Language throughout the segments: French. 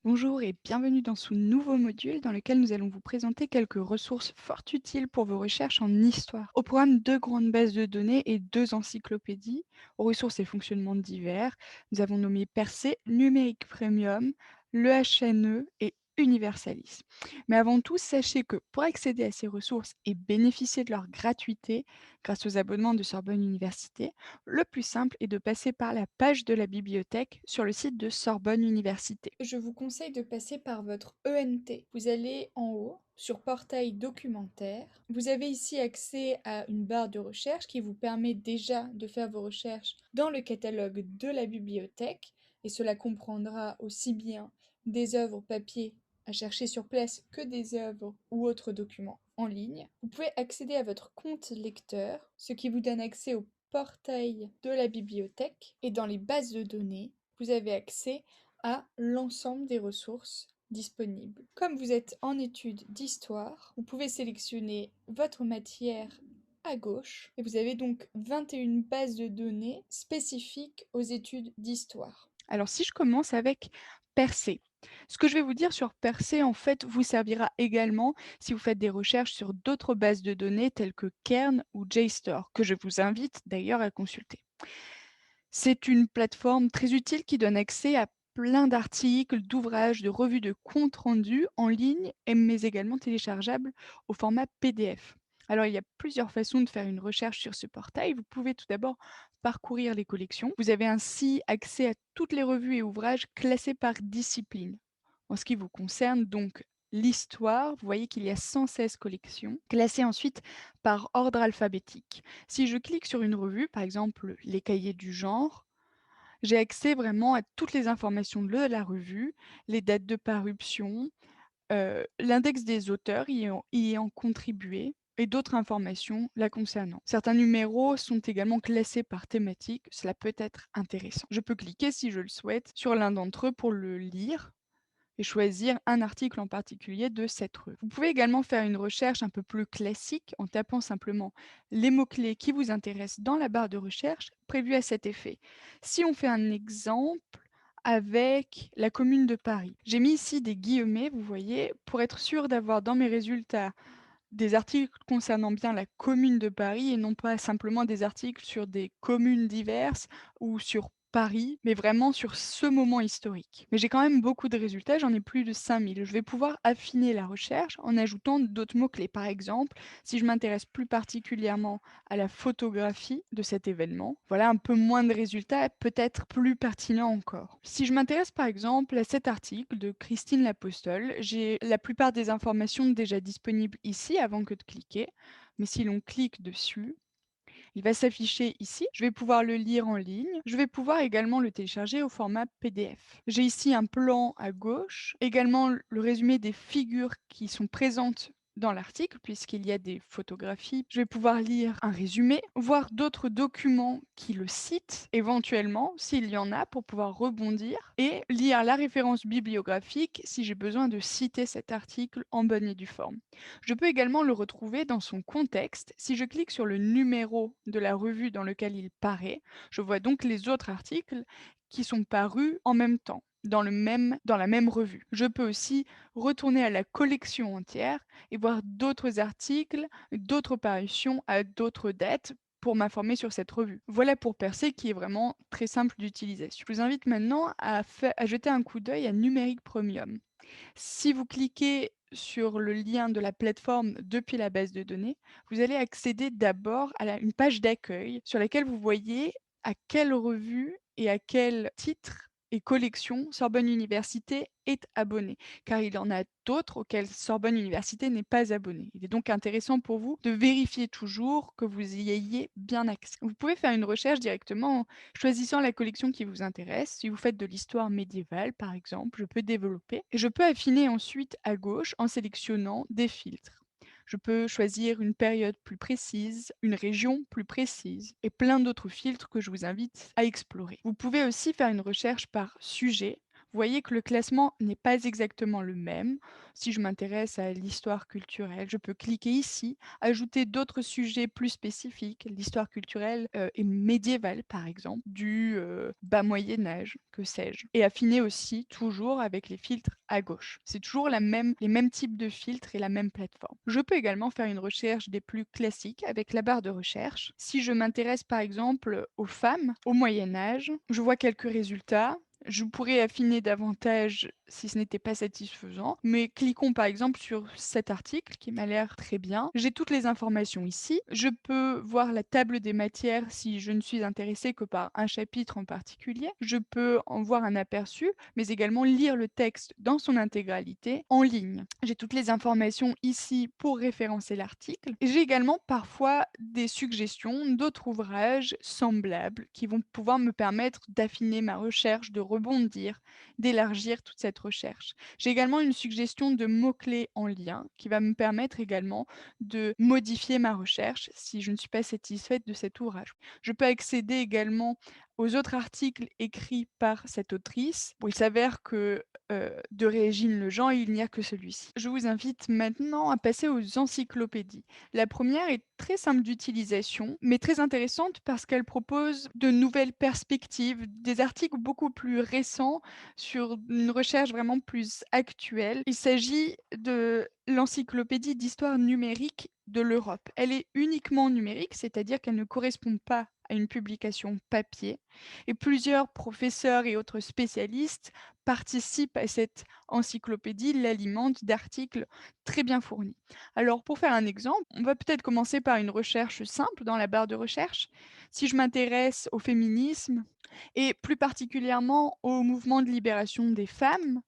Bonjour et bienvenue dans ce nouveau module dans lequel nous allons vous présenter quelques ressources fort utiles pour vos recherches en histoire. Au programme, deux grandes bases de données et deux encyclopédies, aux ressources et fonctionnements divers. Nous avons nommé Percé, Numérique Premium, le HNE et Universalis. Mais avant tout, sachez que pour accéder à ces ressources et bénéficier de leur gratuité grâce aux abonnements de Sorbonne Université, le plus simple est de passer par la page de la bibliothèque sur le site de Sorbonne Université. Je vous conseille de passer par votre ENT. Vous allez en haut sur Portail documentaire. Vous avez ici accès à une barre de recherche qui vous permet déjà de faire vos recherches dans le catalogue de la bibliothèque et cela comprendra aussi bien des œuvres papier à chercher sur place que des œuvres ou autres documents en ligne. Vous pouvez accéder à votre compte lecteur, ce qui vous donne accès au portail de la bibliothèque et dans les bases de données, vous avez accès à l'ensemble des ressources disponibles. Comme vous êtes en études d'histoire, vous pouvez sélectionner votre matière à gauche et vous avez donc 21 bases de données spécifiques aux études d'histoire. Alors si je commence avec Percé. Ce que je vais vous dire sur Percé, en fait, vous servira également si vous faites des recherches sur d'autres bases de données telles que Kern ou JSTOR, que je vous invite d'ailleurs à consulter. C'est une plateforme très utile qui donne accès à plein d'articles, d'ouvrages, de revues de comptes rendus en ligne, mais également téléchargeables au format PDF. Alors, il y a plusieurs façons de faire une recherche sur ce portail. Vous pouvez tout d'abord parcourir les collections. Vous avez ainsi accès à toutes les revues et ouvrages classés par discipline. En ce qui vous concerne, donc, l'histoire, vous voyez qu'il y a 116 collections, classées ensuite par ordre alphabétique. Si je clique sur une revue, par exemple les cahiers du genre, j'ai accès vraiment à toutes les informations de la revue, les dates de parution, l'index des auteurs y ayant contribué et d'autres informations la concernant. Certains numéros sont également classés par thématique, cela peut être intéressant. Je peux cliquer, si je le souhaite, sur l'un d'entre eux pour le lire et choisir un article en particulier de cette revue. Vous pouvez également faire une recherche un peu plus classique en tapant simplement les mots-clés qui vous intéressent dans la barre de recherche prévue à cet effet. Si on fait un exemple avec la commune de Paris. J'ai mis ici des guillemets, vous voyez, pour être sûr d'avoir dans mes résultats des articles concernant bien la commune de Paris et non pas simplement des articles sur des communes diverses ou sur Paris, mais vraiment sur ce moment historique. Mais j'ai quand même beaucoup de résultats, j'en ai plus de 5000. Je vais pouvoir affiner la recherche en ajoutant d'autres mots-clés. Par exemple, si je m'intéresse plus particulièrement à la photographie de cet événement, voilà un peu moins de résultats, peut-être plus pertinent encore. Si je m'intéresse par exemple à cet article de Christine L'Apostole, j'ai la plupart des informations déjà disponibles ici avant que de cliquer, mais si l'on clique dessus, il va s'afficher ici. Je vais pouvoir le lire en ligne. Je vais pouvoir également le télécharger au format PDF. J'ai ici un plan à gauche, également le résumé des figures qui sont présentes dans l'article, puisqu'il y a des photographies. Je vais pouvoir lire un résumé, voir d'autres documents qui le citent, éventuellement, s'il y en a, pour pouvoir rebondir, et lire la référence bibliographique si j'ai besoin de citer cet article en bonne et due forme. Je peux également le retrouver dans son contexte. Si je clique sur le numéro de la revue dans lequel il paraît, je vois donc les autres articles qui sont parus en même temps. Dans la même revue. Je peux aussi retourner à la collection entière et voir d'autres articles, d'autres parutions à d'autres dates pour m'informer sur cette revue. Voilà pour Percé qui est vraiment très simple d'utilisation. Je vous invite maintenant à jeter un coup d'œil à Numérique Premium. Si vous cliquez sur le lien de la plateforme depuis la base de données, vous allez accéder d'abord à une page d'accueil sur laquelle vous voyez à quelle revue et à quel titre et collection Sorbonne Université est abonné, car il y en a d'autres auxquelles Sorbonne Université n'est pas abonnée. Il est donc intéressant pour vous de vérifier toujours que vous y ayez bien accès. Vous pouvez faire une recherche directement en choisissant la collection qui vous intéresse. Si vous faites de l'histoire médiévale, par exemple, je peux développer. Et je peux affiner ensuite à gauche en sélectionnant des filtres. Je peux choisir une période plus précise, une région plus précise et plein d'autres filtres que je vous invite à explorer. Vous pouvez aussi faire une recherche par sujet. Vous voyez que le classement n'est pas exactement le même. Si je m'intéresse à l'histoire culturelle, je peux cliquer ici, ajouter d'autres sujets plus spécifiques, l'histoire culturelle et médiévale par exemple, du bas Moyen Âge, que sais-je. Et affiner aussi toujours avec les filtres à gauche. C'est toujours les mêmes types de filtres et la même plateforme. Je peux également faire une recherche des plus classiques avec la barre de recherche. Si je m'intéresse par exemple aux femmes au Moyen Âge, je vois quelques résultats. Je pourrais affiner davantage si ce n'était pas satisfaisant, mais cliquons par exemple sur cet article qui m'a l'air très bien. J'ai toutes les informations ici. Je peux voir la table des matières si je ne suis intéressée que par un chapitre en particulier. Je peux en voir un aperçu, mais également lire le texte dans son intégralité en ligne. J'ai toutes les informations ici pour référencer l'article. Et j'ai également parfois des suggestions d'autres ouvrages semblables qui vont pouvoir me permettre d'affiner ma recherche, de rebondir, d'élargir toute cette recherche. J'ai également une suggestion de mots-clés en lien qui va me permettre également de modifier ma recherche si je ne suis pas satisfaite de cet ouvrage. Je peux accéder également aux autres articles écrits par cette autrice. Bon, il s'avère que de Régine Lejean, il n'y a que celui-ci. Je vous invite maintenant à passer aux encyclopédies. La première est très simple d'utilisation, mais très intéressante parce qu'elle propose de nouvelles perspectives, des articles beaucoup plus récents sur une recherche vraiment plus actuelle. Il s'agit de l'encyclopédie d'histoire numérique de l'Europe. Elle est uniquement numérique, c'est-à-dire qu'elle ne correspond pas à une publication papier. Et plusieurs professeurs et autres spécialistes participent à cette encyclopédie, l'alimente d'articles très bien fournis. Alors, pour faire un exemple, on va peut-être commencer par une recherche simple dans la barre de recherche. Si je m'intéresse au féminisme et plus particulièrement au mouvement de libération des femmes,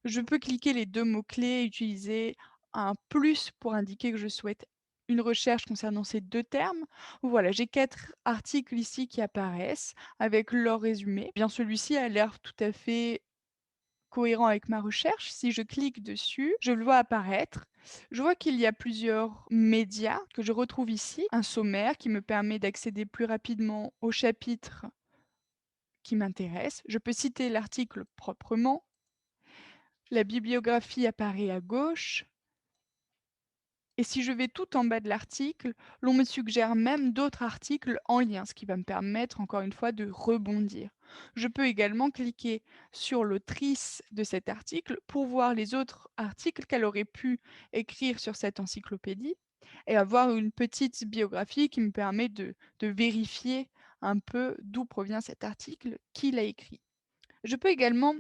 je peux cliquer les 2 mots-clés et utiliser un plus pour indiquer que je souhaite une recherche concernant ces 2 termes. Voilà, j'ai 4 articles ici qui apparaissent avec leur résumé. Bien, celui-ci a l'air tout à fait cohérent avec ma recherche. Si je clique dessus, je le vois apparaître. Je vois qu'il y a plusieurs médias que je retrouve ici. Un sommaire qui me permet d'accéder plus rapidement au chapitre qui m'intéresse. Je peux citer l'article proprement. La bibliographie apparaît à gauche. Et si je vais tout en bas de l'article, l'on me suggère même d'autres articles en lien, ce qui va me permettre encore une fois de rebondir. Je peux également cliquer sur l'autrice de cet article pour voir les autres articles qu'elle aurait pu écrire sur cette encyclopédie et avoir une petite biographie qui me permet de vérifier un peu d'où provient cet article, qui l'a écrit. Je peux également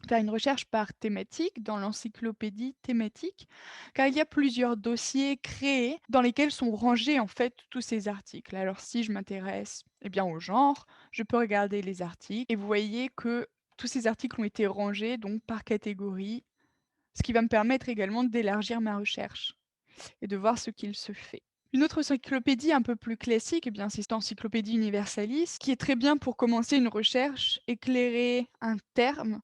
faire une recherche par thématique dans l'encyclopédie thématique, car il y a plusieurs dossiers créés dans lesquels sont rangés en fait tous ces articles. Alors si je m'intéresse au genre, je peux regarder les articles et vous voyez que tous ces articles ont été rangés donc par catégorie, ce qui va me permettre également d'élargir ma recherche et de voir ce qu'il se fait. Une autre encyclopédie un peu plus classique, c'est cette encyclopédie universaliste, qui est très bien pour commencer une recherche, éclairer un terme.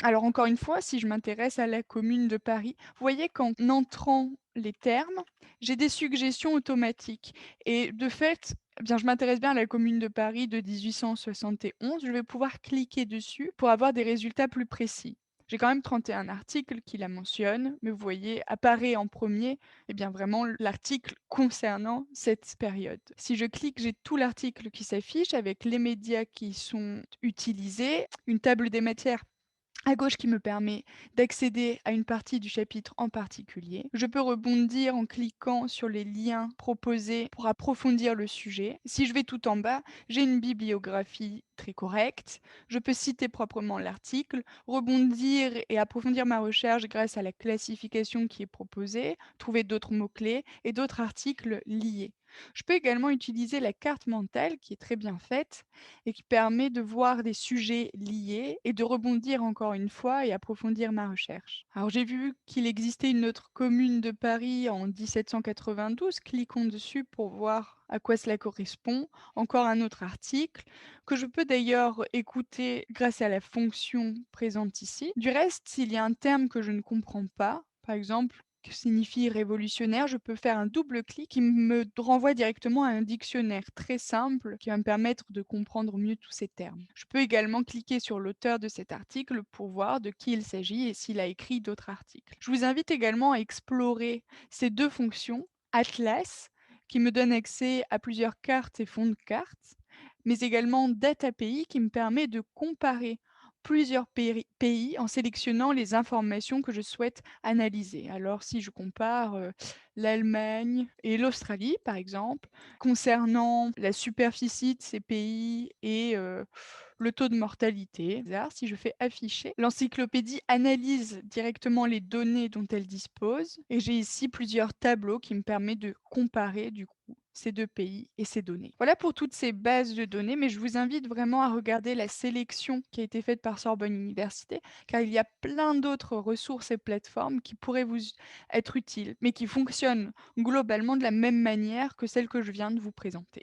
Alors encore une fois, si je m'intéresse à la Commune de Paris, vous voyez qu'en entrant les termes, j'ai des suggestions automatiques. Et de fait, je m'intéresse bien à la Commune de Paris de 1871. Je vais pouvoir cliquer dessus pour avoir des résultats plus précis. J'ai quand même 31 articles qui la mentionnent, mais vous voyez, apparaît en premier vraiment l'article concernant cette période. Si je clique, j'ai tout l'article qui s'affiche avec les médias qui sont utilisés, une table des matières à gauche qui me permet d'accéder à une partie du chapitre en particulier. Je peux rebondir en cliquant sur les liens proposés pour approfondir le sujet. Si je vais tout en bas, j'ai une bibliographie très correcte. Je peux citer proprement l'article, rebondir et approfondir ma recherche grâce à la classification qui est proposée, trouver d'autres mots-clés et d'autres articles liés. Je peux également utiliser la carte mentale qui est très bien faite et qui permet de voir des sujets liés et de rebondir encore une fois et approfondir ma recherche. Alors j'ai vu qu'il existait une autre commune de Paris en 1792, cliquons dessus pour voir à quoi cela correspond. Encore un autre article que je peux d'ailleurs écouter grâce à la fonction présente ici. Du reste, s'il y a un terme que je ne comprends pas, par exemple, qui signifie révolutionnaire, je peux faire un double clic qui me renvoie directement à un dictionnaire très simple qui va me permettre de comprendre mieux tous ces termes. Je peux également cliquer sur l'auteur de cet article pour voir de qui il s'agit et s'il a écrit d'autres articles. Je vous invite également à explorer ces deux fonctions, Atlas, qui me donne accès à plusieurs cartes et fonds de cartes, mais également DataPI qui me permet de comparer plusieurs pays en sélectionnant les informations que je souhaite analyser. Alors si je compare l'Allemagne et l'Australie, par exemple, concernant la superficie de ces pays et le taux de mortalité, si je fais afficher, l'encyclopédie analyse directement les données dont elle dispose et j'ai ici plusieurs tableaux qui me permettent de comparer du coup ces 2 pays et ces données. Voilà pour toutes ces bases de données, mais je vous invite vraiment à regarder la sélection qui a été faite par Sorbonne Université, car il y a plein d'autres ressources et plateformes qui pourraient vous être utiles, mais qui fonctionnent globalement de la même manière que celle que je viens de vous présenter.